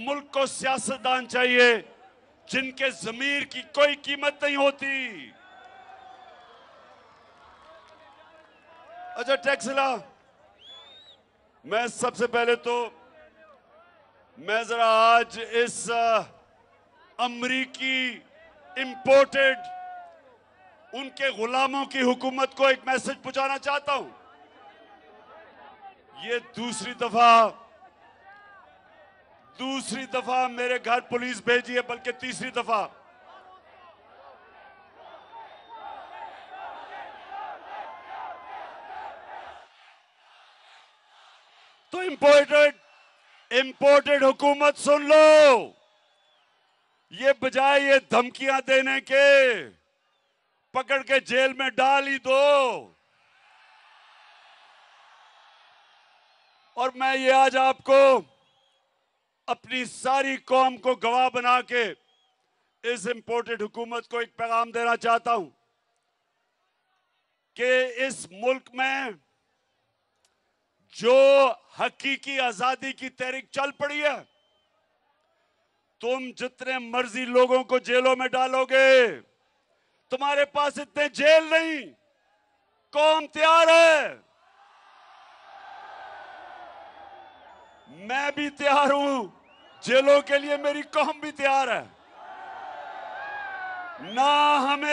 मुल्क को सियासतदान चाहिए जिनके ज़मीर की कोई कीमत नहीं होती। अच्छा टैक्सला, मैं सबसे पहले तो मैं जरा आज इस अमरीकी इंपोर्टेड उनके गुलामों की हुकूमत को एक मैसेज पहुंचाना चाहता हूं। ये दूसरी दफा मेरे घर पुलिस भेजी है, बल्कि तीसरी दफा। तो इंपोर्टेड हुकूमत सुन लो, ये बजाय ये धमकियां देने के पकड़ के जेल में डाल ही दो। और मैं ये आज आपको अपनी सारी कौम को गवाह बना के इस इंपोर्टेड हुकूमत को एक पैगाम देना चाहता हूं कि इस मुल्क में जो हकीकी आजादी की तहरीक चल पड़ी है, तुम जितने मर्जी लोगों को जेलों में डालोगे, तुम्हारे पास इतने जेल नहीं। कौम तैयार है, मैं भी तैयार हूं, जेलों के लिए मेरी कौम भी तैयार है। ना हमें